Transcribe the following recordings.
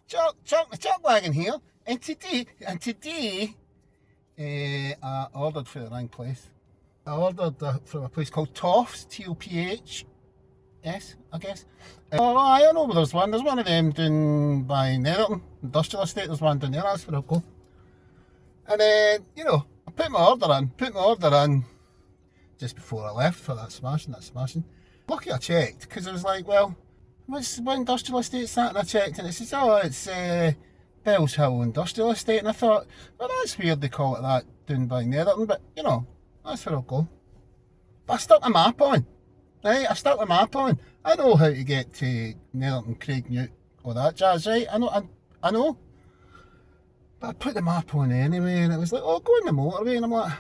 Chuck the Chuck Wagon here, and today, I ordered for the wrong place. I ordered from a place called Tophs, Tophs, I guess. Oh, I know where there's one. There's one of them down by Netherton, Industrial Estate. There's one down there. That's where I'll go. And then, I put my order in just before I left for that smashing. Lucky I checked, because I was like, well, what industrial estate's that? And I checked and it says, oh, it's Bellshill Industrial Estate. And I thought, well, that's weird they call it that down by Netherton, but, that's where I'll go. But I stuck the map on, right? I know how to get to Netherton, Craignute, all that jazz, right? I know. But I put the map on anyway, and it was like, oh, go on the motorway, and I'm like,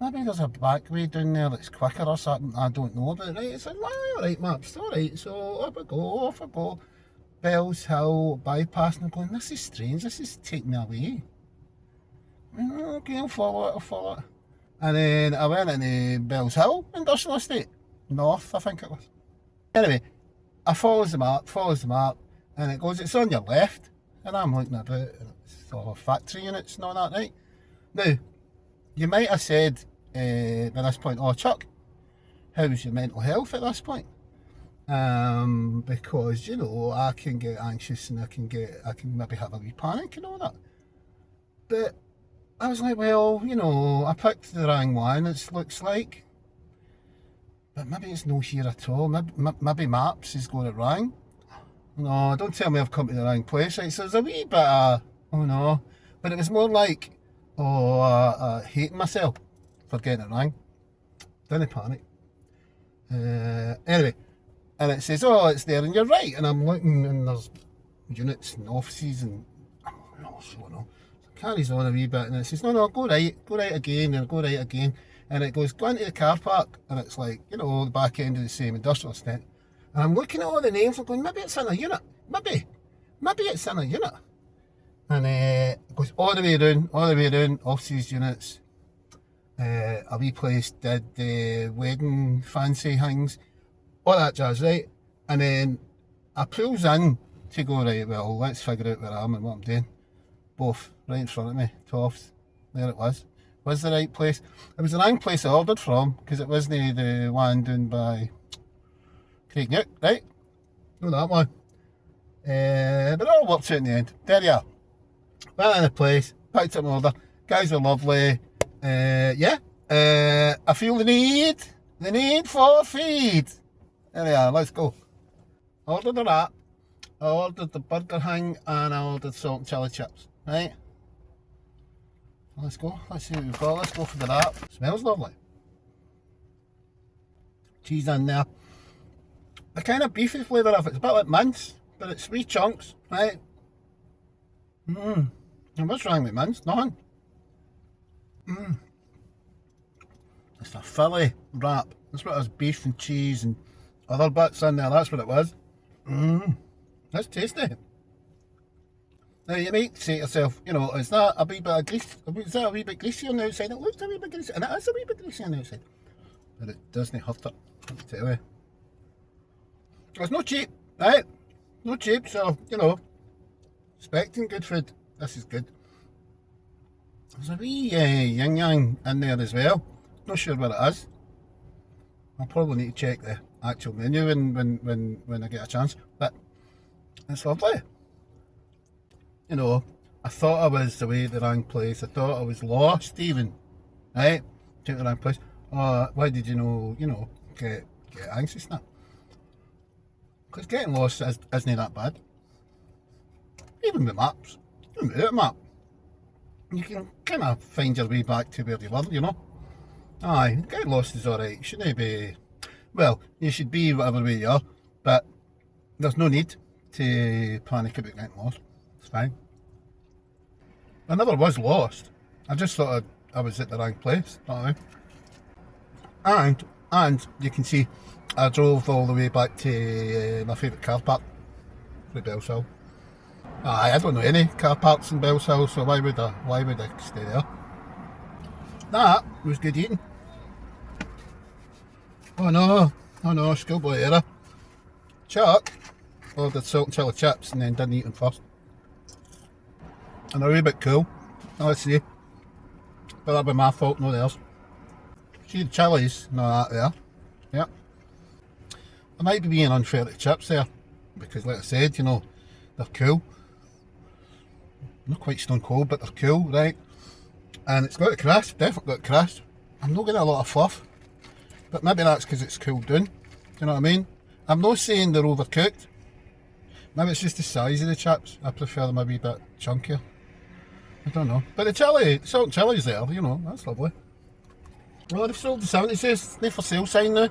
maybe there's a back way down there that's quicker or something I don't know about, right? It's like, well, alright, maps, alright, so off I go. Bellshill, bypass, and I'm going, this is strange, this is taking me away. Okay, I'll follow it. And then I went into Bellshill Industrial Estate, north, I think it was. Anyway, I follows the map, and it goes, it's on your left, and I'm looking about, and it's all factory units and all that, right? Now, you might have said by this point, oh Chuck, how's your mental health at this point? Because, I can get anxious and I can maybe have a wee panic and all that. But I was like, well, I picked the wrong one, it looks like. But maybe it's no here at all. Maybe Maps has got it wrong. No, don't tell me I've come to the wrong place. Right? So there's a wee bit of, oh no. But it was more like, hating myself for getting it wrong. Didn't panic. Anyway, and it says, oh, it's there and you're right. And I'm looking and there's units and offices and, no. So it carries on a wee bit and it says, no, go right again and go right again. And it goes, go into the car park, and it's like, the back end of the same industrial estate. And I'm looking at all the names, I'm going, maybe it's in a unit. Maybe it's in a unit. And it goes all the way around, offices, units. A wee place did wedding fancy things, all that jazz, right? And then I pulls in to go, right, well, let's figure out where I am and what I'm doing. Both, right in front of me, Tophs. There it was. Was the right place. It was the wrong place I ordered from, because it wasn't the one down by Craignute, right? No, that one. But it all worked out in the end. There you are. Went in the place, picked up my order. Guys were lovely. I feel the need for feed. There we are, let's go. I ordered the wrap, I ordered the burger thing, and I ordered salt and chili chips, right? Let's go, let's see what we've got. Let's go for the wrap. Smells lovely. Cheese in there. The kind of beefy flavour of it's a bit like mince, but it's 3 chunks, right? And what's wrong with mince? Nothing. It's a Philly wrap. That's what it was, beef and cheese and other bits in there, that's what it was. That's tasty. Now you might say to yourself, is that a wee bit of grease? Is that a wee bit greasy on the outside? It looks a wee bit greasy, and it is a wee bit greasy on the outside. But it doesn't hurt it, I can tell you. It's not cheap, right? Not cheap, so, expecting good food. This is good. There's a wee yin yang in there as well. Not sure what it is. I'll probably need to check the actual menu when I get a chance. But it's lovely. I thought I was away at the wrong place. I thought I was lost even. Right? Took the wrong place. Why did get anxious now? Because getting lost isn't that bad. Even with maps. Even without a map. You can kind of find your way back to where you were, Aye, getting lost is alright. Shouldn't be... Well, you should be whatever way you are, but there's no need to panic about getting lost. It's fine. I never was lost. I just thought I was at the wrong place. And you can see I drove all the way back to my favourite car park, the Bellshill. I don't know any car parks in Bellshill, so why would I stay there? That was good eating. Oh no, schoolboy error. Chuck ordered salt and chili chips and then didn't eat them first. and they're a wee bit cool. Now, let's see. But that'll be my fault, no theirs. See the chilies, no that there. Yep. I might be being unfair to the chips there, because like I said, you know, they're cool. Not quite stone cold, but they're cool, right? And it's got the crust, definitely got the crust. I'm not getting a lot of fluff, but maybe that's because it's cooled down. Do you know what I mean? I'm not saying they're overcooked. Maybe it's just the size of the chips. I prefer them a wee bit chunkier. I don't know. But the chili, salt and chili's there, you know, that's lovely. Well, they've sold the 70 says, no for sale sign now.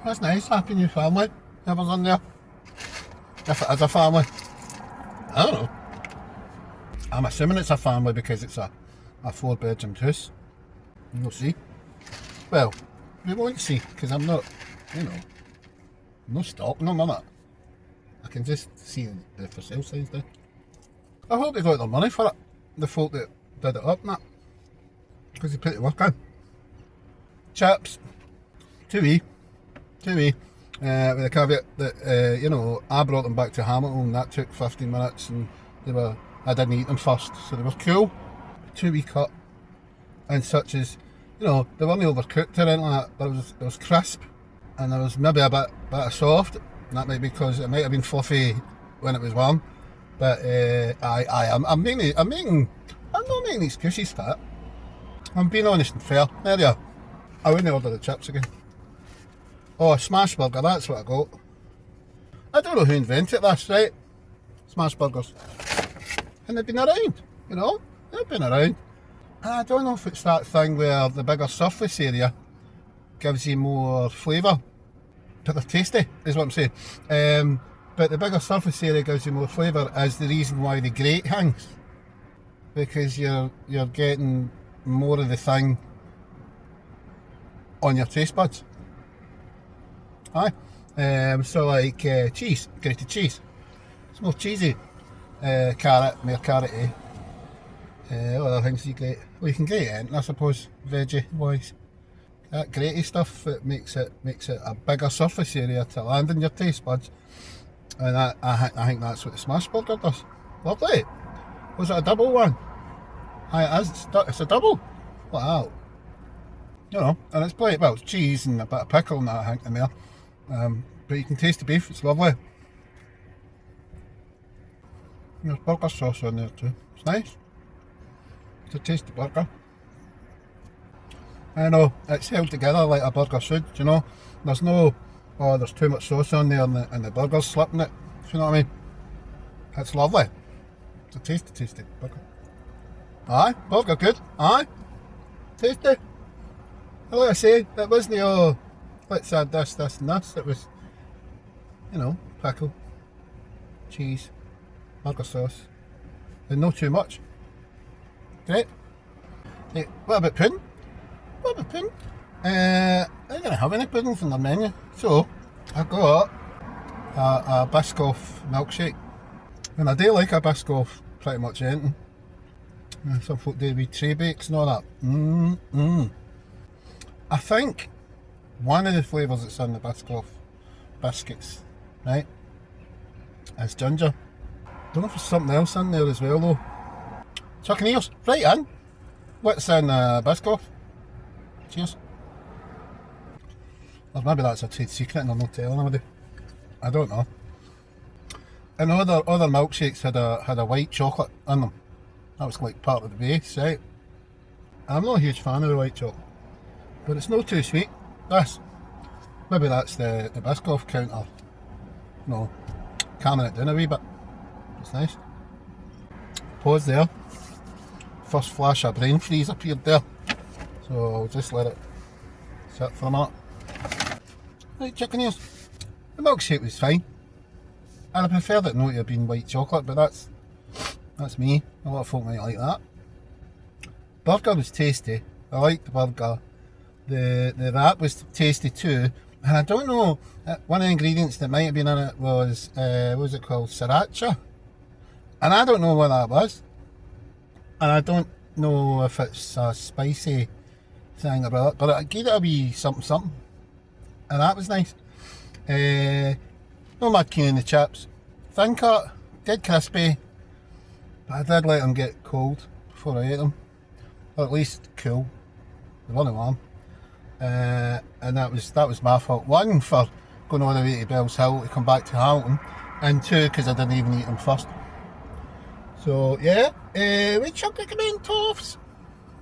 That's nice, happy new family. Whoever's on there. If it is a family. I don't know. I'm assuming it's a family because it's a 4-bedroom house. We'll see. Well, we won't see, because I'm not, you know, no stock, no none of that. I can just see the for sale signs there. I hope they got their money for it, the folk that did it up and that, because they put the work in. Chips, too wee, with the caveat that, you know, I brought them back to Hamilton and that took 15 minutes and I didn't eat them first, so they were cool, too wee cut, and such as, you know, they weren't overcooked or anything like that, but it was crisp, and there was maybe a bit of soft, and that might be because it might have been fluffy when it was warm, but I'm not making excuses for it. I'm being honest and fair. There you are. I wouldn't order the chips again. Oh, a smash burger, that's what I got. I don't know who invented this, right? Smash burgers. And they've been around, you know? They've been around. And I don't know if it's that thing where the bigger surface area gives you more flavour. But they're tasty, is what I'm saying. But the bigger surface area gives you more flavour is the reason why the grate hangs. Because you're getting more of the thing on your taste buds. Aye. So like cheese, grated cheese. It's more cheesy. Carrot, more carroty. What other things you grate? Well, you can grate it, I suppose, veggie wise. That gratey stuff, it makes it a bigger surface area to land in your taste buds. And I think that's what the smash burger does. Lovely. Was it a double one? Aye, it is. It's a double. Wow. You know, and it's plenty, well, it's cheese and a bit of pickle and that, I think, in there. But you can taste the beef, it's lovely. There's burger sauce on there too. It's nice. It's a tasty burger. I know, it's held together like a burger should, you know. There's no, oh, there's too much sauce on there and the burger's slipping it. You know what I mean? It's lovely. It's a tasty burger. Aye, burger good. Aye. Tasty. Like I say, it wasn't all, let's add this and this. It was, you know, pickle, cheese, burger sauce, and not too much. Great. Hey, what about pudding? They didn't have any puddings on their menu, so I got a Biscof milkshake, and I do like a Biscof pretty much anything. Some folk do wee tray bakes and all that. I think one of the flavours that's in the Biscof biscuits, right, is ginger. Don't know if there's something else in there as well though. Chucking ears, right in. What's in Biscof? Cheers. Or maybe that's a trade secret and I'm not telling anybody. I don't know. And other milkshakes had a white chocolate in them. That was like part of the base, right? I'm not a huge fan of the white chocolate, but it's not too sweet. Maybe that's the Biscoff counter. No, calming it down a wee bit. It's nice. Pause there. First flash of brain freeze appeared there, so I'll just let it sit for a minute. Right, chicken ears. The milkshake was fine, and I preferred it not to have been white chocolate, but that's me. A lot of folk might like that. Burger was tasty. I liked the burger. The wrap was tasty too, and I don't know, one of the ingredients that might have been in it was, what was it called, sriracha, and I don't know what that was, and I don't know if it's a spicy thing about it, but it gave it a wee something, and that was nice. No mad keen in the chips, thin cut, dead crispy, But I did let them get cold before I ate them, or at least cool. They weren't warm, and that was my fault. One, for going all the way to Bellshill to come back to Hamilton, and two, because I didn't even eat them first. So yeah, we chuck it in Tophs.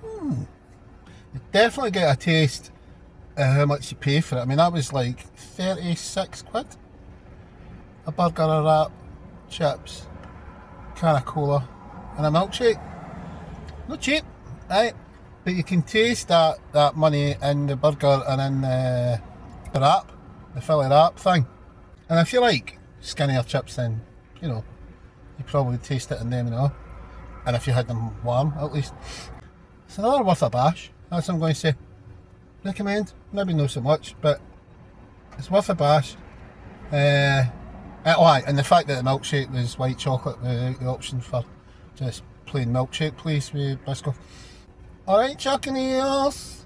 You definitely get a taste of how much you pay for it. I mean, that was like 36 quid. A burger, a wrap, chips, can of cola, and a milkshake. Not cheap, right? But you can taste that money in the burger and in the wrap, the Philly wrap thing. And if you like skinnier chips, then, you know, you probably taste it in them, you know. And if you had them warm, at least. It's another worth a bash, that's what I'm going to say. Recommend, maybe not so much, but it's worth a bash. And the fact that the milkshake was white chocolate without the option for just plain milkshake, please, with Biscof. Alright, Chuckaneers.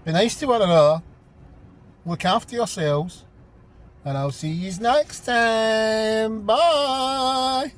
Be nice to one another. Look after yourselves. And I'll see you next time. Bye.